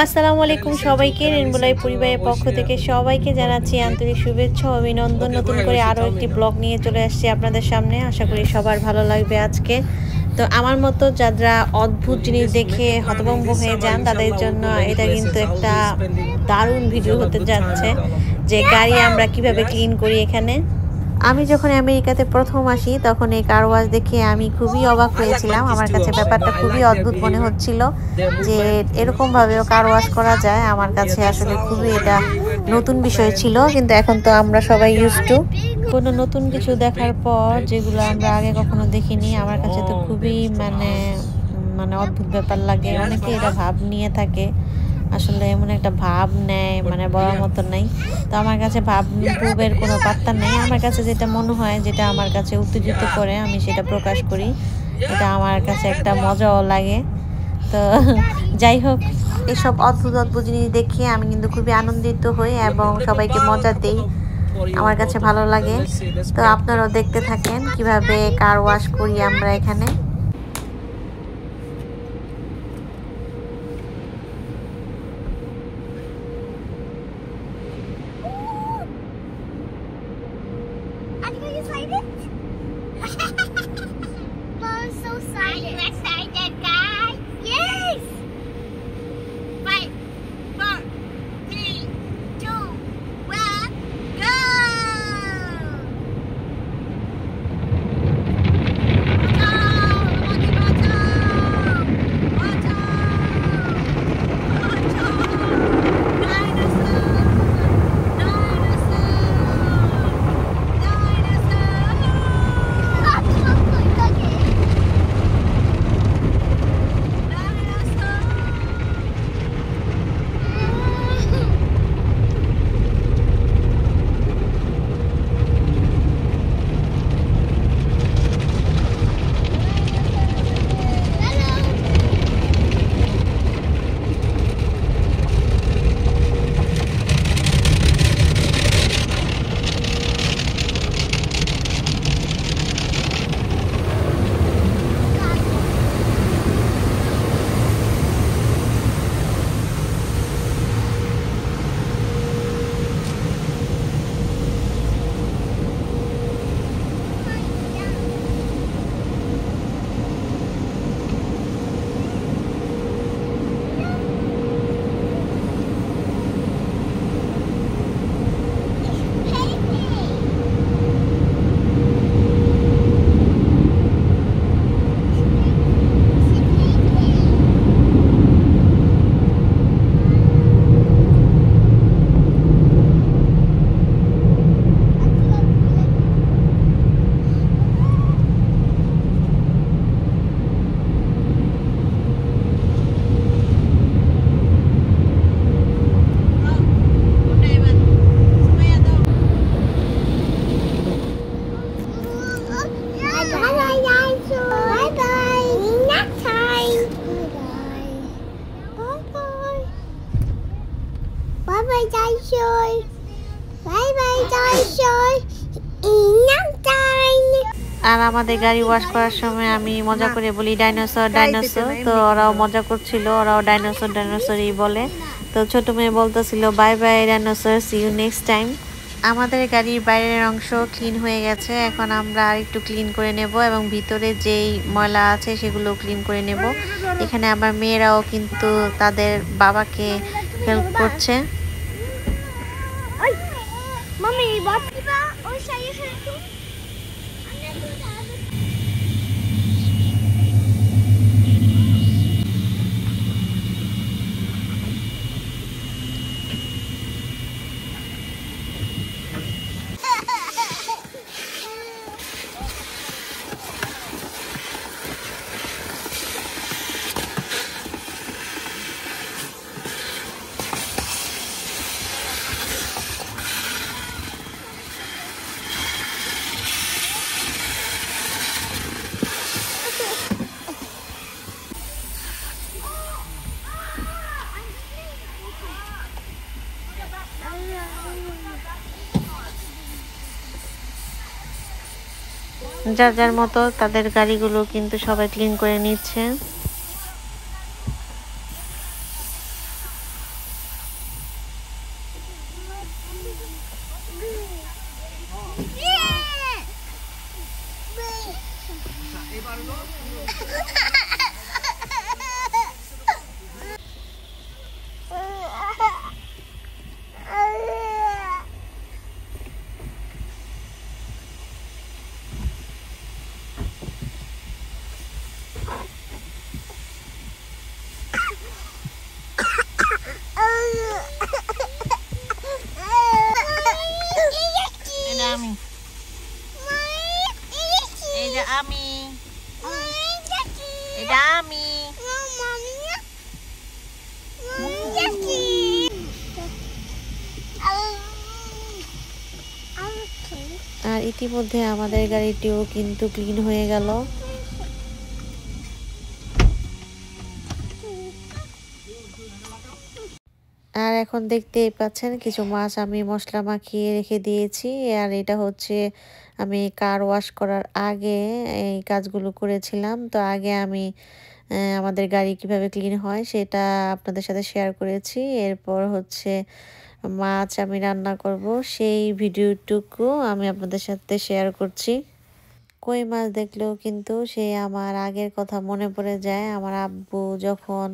আসসালামু আলাইকুম সবাইকে রেইনবো লাইফ পরিবারের পক্ষ থেকে সবাইকে জানাচ্ছি আন্তরিক শুভেচ্ছা ও অভিনন্দন। নতুন করে আরও একটি ব্লগ নিয়ে চলে আসছি আপনাদের সামনে। আশা করি সবার ভালো লাগবে আজকে। তো আমার মতো যারা অদ্ভুত জিনিস দেখে হতভম্ব হয়ে যান তাদের জন্য এটা কিন্তু একটা দারুণ ভিডিও হতে যাচ্ছে, যে গাড়ি আমরা কিভাবে ক্লিন করি এখানে। আমি যখন আমেরিকাতে প্রথম আসি তখন এই কার ওয়াশ দেখে আমি খুবই অবাক হয়েছিলাম। আমার কাছে ব্যাপারটা খুবই অদ্ভুত মনে হচ্ছিল যে এরকমভাবেও কার ওয়াশ করা যায়। আমার কাছে আসলে খুবই এটা নতুন বিষয় ছিল, কিন্তু এখন তো আমরা সবাই ইউজ টু। কোনো নতুন কিছু দেখার পর যেগুলো আমরা আগে কখনো দেখিনি, আমার কাছে তো খুবই মানে অদ্ভুত ব্যাপার লাগে। অনেকে এটা ভাব নিয়ে থাকে, আসলে এমন একটা ভাব নেয় মানে বলার মতো নাই। তো আমার কাছে ভাবের কোনো পাত্তা নেই। আমার কাছে যেটা মনে হয়, যেটা আমার কাছে উত্তেজিত করে, আমি সেটা প্রকাশ করি। এটা আমার কাছে একটা মজাও লাগে। তো যাই হোক, এসব অদ্ভুত অদ্ভুত জিনিস দেখে আমি কিন্তু খুবই আনন্দিত হই এবং সবাইকে মজা দেই। আমার কাছে ভালো লাগে। তো আপনারাও দেখতে থাকেন কিভাবে কার ওয়াশ করি আমরা এখানে। আর আমাদের গাড়ি ওয়াশ করার সময় আমি মজা করে বলি ডাইনোসর ডাইনোসর, তো ওরাও মজা করছিল, ওরাও ডাইনোসর ডাইনোসরই বলে। তো ছোট মেয়ে বলতেছিল bye bye dinosaur, see you next time. আমাদের গাড়ির বাইরের অংশ ক্লিন হয়ে গেছে, এখন আমরা আরেকটু ক্লিন করে নেব এবং ভিতরে যেই ময়লা আছে সেগুলো ক্লিন করে নেব। এখানে আমার মেয়েরাও কিন্তু তাদের বাবাকে হেল্প করছে। যার যার মতো তাদের গাড়িগুলো কিন্তু সবাই ক্লিন করে নিচ্ছে। আর ইতিমধ্যে আমাদের গাড়িটিও কিন্তু ক্লিন হয়ে গেল। আর এখন দেখতেই পাচ্ছেন কিছু মাছ আমি মশলা মাখিয়ে রেখে দিয়েছি। আর এটা হচ্ছে আমি কার ওয়াশ করার আগে এই কাজগুলো করেছিলাম। তো আগে আমি আমাদের গাড়ি কিভাবে ক্লিন হয় সেটা আপনাদের সাথে শেয়ার করেছি। এরপর হচ্ছে মাছ আমি রান্না করব, সেই ভিডিওটুকু আমি আপনাদের সাথে শেয়ার করছি। কই মাছ দেখলেও কিন্তু সে আমার আগের কথা মনে পড়ে যায়। আমার আব্বু যখন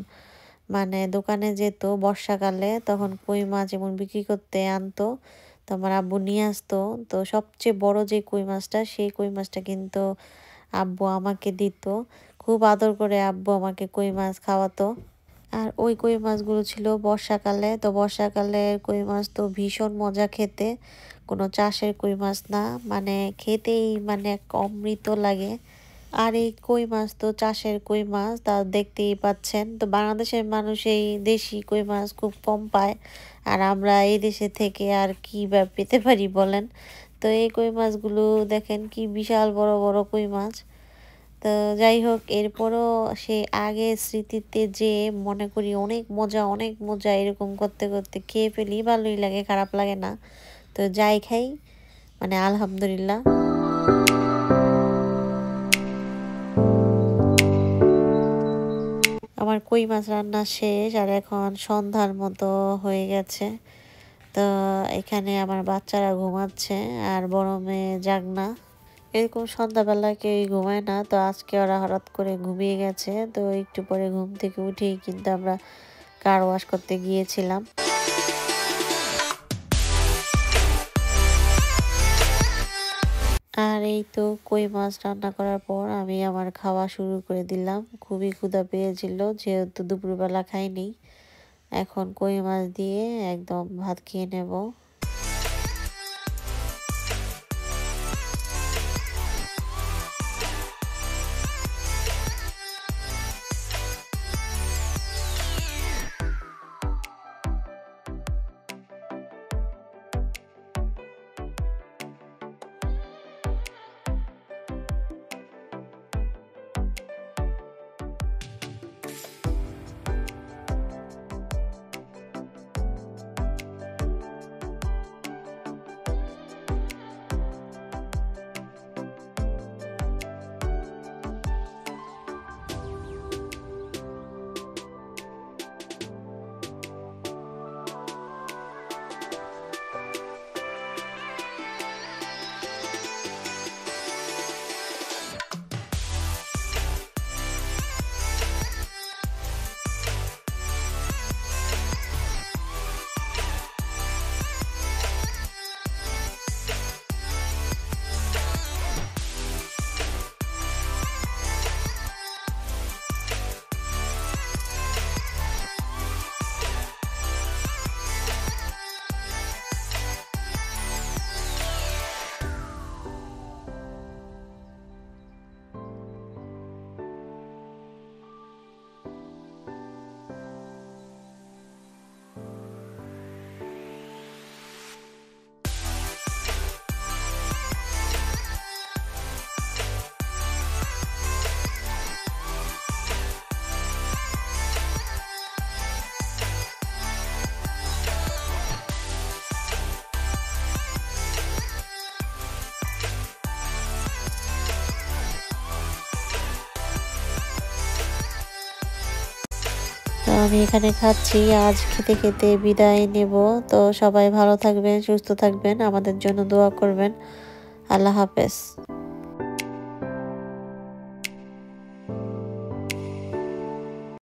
মানে দোকানে যেত বর্ষাকালে, তখন কই মাছ এমন বিক্রি করতে আনতো, তো আমার আব্বু নিয়ে আসতো। তো সবচেয়ে বড় যে কই মাছটা, সেই কই মাছটা কিন্তু আব্বু আমাকে দিত। খুব আদর করে আব্বু আমাকে কই মাছ খাওয়াতো। আর ওই কই মাছগুলো ছিল বর্ষাকালে। তো বর্ষাকালের কই মাছ তো ভীষণ মজা খেতে, কোনো চাষের কই মাছ না, মানে খেতেই মানে অমৃত লাগে। আর এই কই মাছ তো চাষের কই মাছ, তা দেখতেই পাচ্ছেন। তো বাংলাদেশের মানুষ এই দেশি কই মাছ খুব কম পায়, আর আমরা এই দেশে থেকে আর কি বা পেতে পারি বলেন। তো এই কই মাছগুলো দেখেন কি বিশাল বড় বড় কই মাছ। তো যাই হোক, এরপরও সে আগে স্মৃতিতে যে মনে করি অনেক মজা অনেক মজা, এরকম করতে করতে খেয়ে ফেলি, ভালোই লাগে, খারাপ লাগে না। তো যাই খাই মানে আলহামদুলিল্লাহ। আমার কই মাছ রান্না শেষ, আর এখন সন্ধ্যার মতো হয়ে গেছে। তো এখানে আমার বাচ্চারা ঘুমাচ্ছে, আর বড় মেয়ে জাগনা। এরকম সন্ধ্যাবেলা কেউই ঘুমায় না, তো আজকে ওরা হঠাৎ করে ঘুমিয়ে গেছে। তো একটু পরে ঘুম থেকে উঠেই কিন্তু আমরা কার ওয়াশ করতে গিয়েছিলাম। আর এই তো কই মাছ রান্না করার পর আমি আমার খাওয়া শুরু করে দিলাম। খুবই ক্ষুধা পেয়েছিল, যেহেতু দুপুরবেলা খাইনি। এখন কই মাছ দিয়ে একদম ভাত খেয়ে নেব। তো আমি এখানে খাচ্ছি। আজ খেতে খেতে বিদায় নেব। তো সবাই ভালো থাকবেন, সুস্থ থাকবেন, আমাদের জন্য দোয়া করবেন। আল্লাহ হাফেজ।